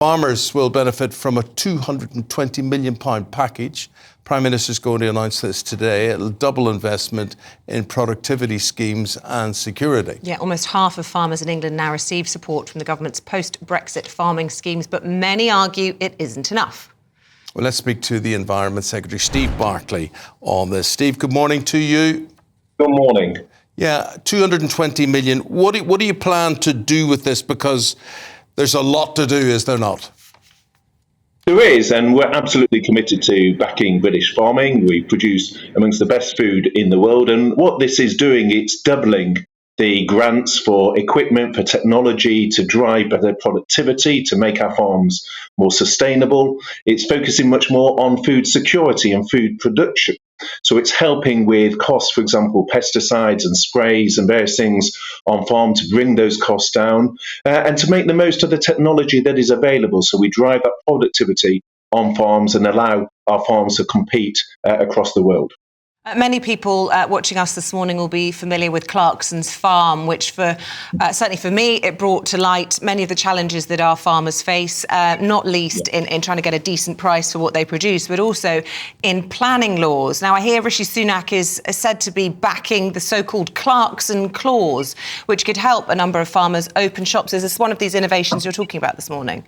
Farmers will benefit from a £220 million package. Prime Minister's going to announce this today. It'll double investment in productivity schemes and security. Yeah, almost half of farmers in England now receive support from the government's post-Brexit farming schemes, but many argue it isn't enough. Well, let's speak to the Environment Secretary, Steve Barclay, on this. Steve, good morning to you. Good morning. Yeah, 220 million. What do you plan to do with this? Because there's a lot to do, is there not? There is, and we're absolutely committed to backing British farming. We produce amongst the best food in the world, and what this is doing, it's doubling the grants for equipment, for technology, to drive better productivity, to make our farms more sustainable. It's focusing much more on food security and food production. So it's helping with costs, for example, pesticides and sprays and various things on farm to bring those costs down and to make the most of the technology that is available. So we drive up productivity on farms and allow our farms to compete across the world. Many people watching us this morning will be familiar with Clarkson's Farm, which certainly for me, it brought to light many of the challenges that our farmers face, not least in trying to get a decent price for what they produce, but also in planning laws. Now, I hear Rishi Sunak is said to be backing the so-called Clarkson Clause, which could help a number of farmers open shops. Is this one of these innovations you're talking about this morning?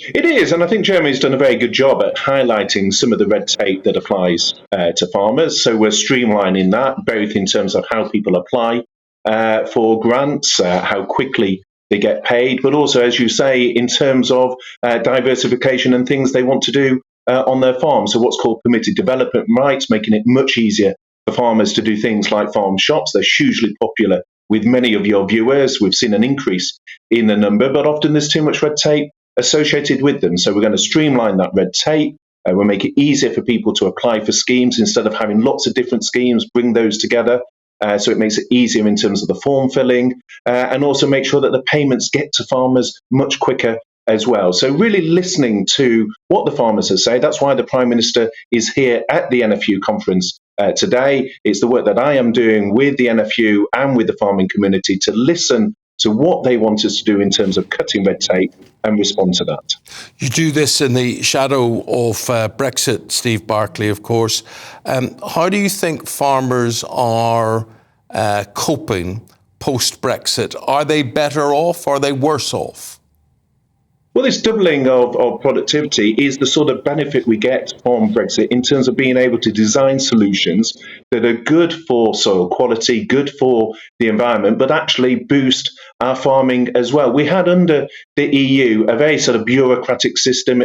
It is, and I think Jeremy's done a very good job at highlighting some of the red tape that applies to farmers. So we're streamlining that, both in terms of how people apply for grants, how quickly they get paid, but also, as you say, in terms of diversification and things they want to do on their farm. So what's called permitted development rights, making it much easier for farmers to do things like farm shops. They're hugely popular with many of your viewers. We've seen an increase in the number, but often there's too much red tape associated with them. So we're going to streamline that red tape. We'll make it easier for people to apply for schemes instead of having lots of different schemes, bring those together. So it makes it easier in terms of the form filling and also make sure that the payments get to farmers much quicker as well. So really listening to what the farmers have said. That's why the Prime Minister is here at the NFU conference today. It's the work that I am doing with the NFU and with the farming community to listen to what they want us to do in terms of cutting red tape and respond to that. You do this in the shadow of Brexit, Steve Barclay, of course. How do you think farmers are coping post-Brexit? Are they better off? Are they worse off? Well, this doubling of productivity is the sort of benefit we get from Brexit in terms of being able to design solutions that are good for soil quality, good for the environment, but actually boost our farming as well. We had under the EU a very sort of bureaucratic system.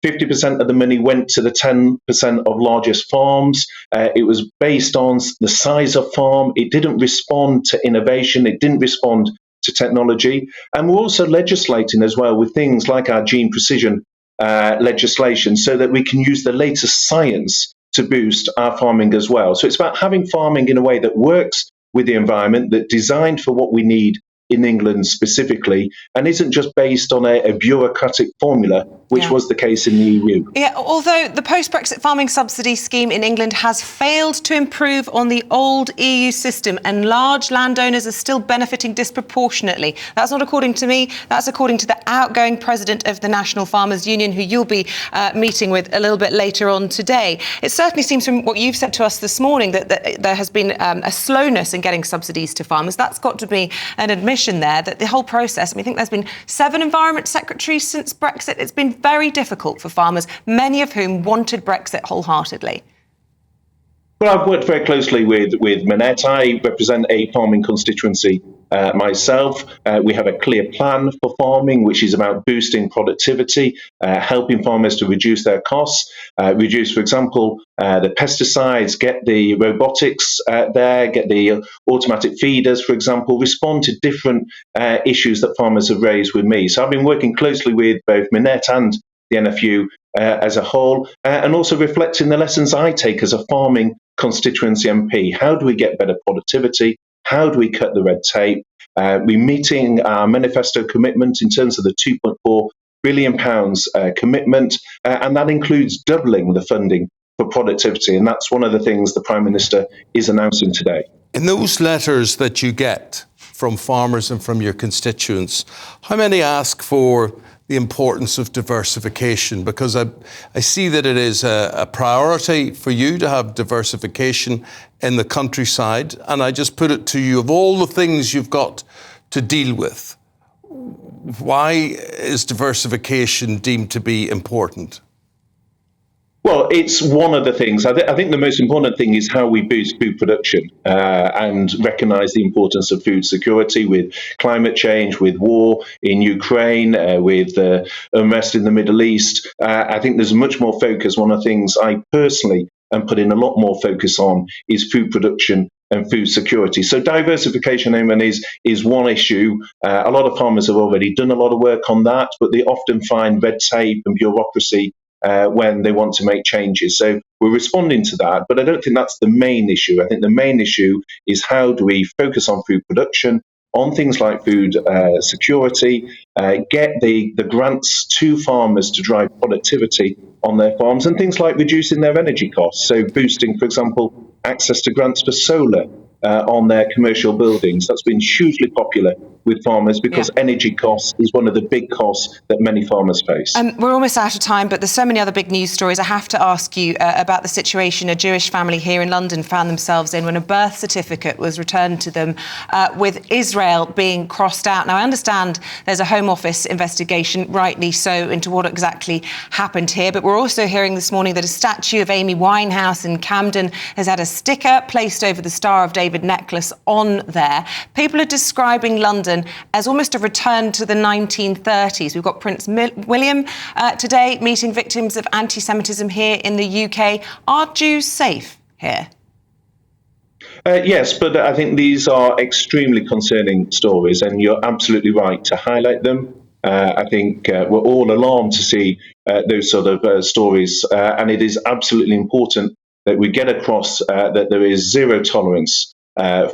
50% of the money went to the 10% of largest farms. It was based on the size of farm. It didn't respond to innovation. It didn't respond to technology. And we're also legislating as well with things like our gene precision legislation so that we can use the latest science to boost our farming as well. So it's about having farming in a way that works with the environment, that designed for what we need in England specifically, and isn't just based on a bureaucratic formula, which was the case in the EU. Yeah, although the post-Brexit farming subsidy scheme in England has failed to improve on the old EU system, and large landowners are still benefiting disproportionately. That's not according to me, that's according to the outgoing president of the National Farmers Union, who you'll be meeting with a little bit later on today. It certainly seems from what you've said to us this morning that there has been a slowness in getting subsidies to farmers. That's got to be an admission there that the whole process, I think there's been 7 environment secretaries since Brexit. It's been very difficult for farmers, many of whom wanted Brexit wholeheartedly. Well, I've worked very closely with Minette. I represent a farming constituency myself. We have a clear plan for farming, which is about boosting productivity, helping farmers to reduce their costs, reduce, for example, the pesticides, get the robotics there, get the automatic feeders, for example, respond to different issues that farmers have raised with me. So I've been working closely with both Minette and the NFU as a whole, and also reflecting the lessons I take as a farming constituency MP. How do we get better productivity? How do we cut the red tape? We're meeting our manifesto commitment in terms of the £2.4 billion commitment, and that includes doubling the funding for productivity. And that's one of the things the Prime Minister is announcing today. In those letters that you get from farmers and from your constituents, how many ask for the importance of diversification? Because I see that it is a priority for you to have diversification in the countryside. And I just put it to you, of all the things you've got to deal with, why is diversification deemed to be important? Well, it's one of the things. I think the most important thing is how we boost food production and recognise the importance of food security with climate change, with war in Ukraine, with unrest in the Middle East. I think there's much more focus. One of the things I personally am putting a lot more focus on is food production and food security. So diversification, Eamon, is one issue. A lot of farmers have already done a lot of work on that, but they often find red tape and bureaucracy when they want to make changes. So we're responding to that, but I don't think that's the main issue. I think the main issue is how do we focus on food production, on things like food security, get the grants to farmers to drive productivity on their farms, and things like reducing their energy costs. So boosting, for example, access to grants for solar on their commercial buildings. That's been hugely popular with farmers because energy costs is one of the big costs that many farmers face. We're almost out of time, but there's so many other big news stories. I have to ask you about the situation a Jewish family here in London found themselves in when a birth certificate was returned to them with Israel being crossed out. Now, I understand there's a Home Office investigation, rightly so, into what exactly happened here, but we're also hearing this morning that a statue of Amy Winehouse in Camden has had a sticker placed over the Star of David necklace on there. People are describing London as almost a return to the 1930s. We've got Prince William today meeting victims of anti-Semitism here in the UK. Are Jews safe here? Yes, but I think these are extremely concerning stories, and you're absolutely right to highlight them. I think we're all alarmed to see those sort of stories, and it is absolutely important that we get across that there is zero tolerance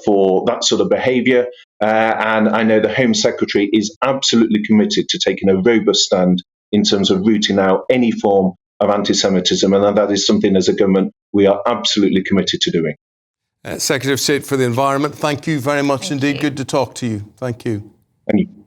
for that sort of behaviour. And I know the Home Secretary is absolutely committed to taking a robust stand in terms of rooting out any form of anti-Semitism, and that is something as a government we are absolutely committed to doing. Secretary of State for the Environment, thank you very much indeed. Good to talk to you. Thank you. And you.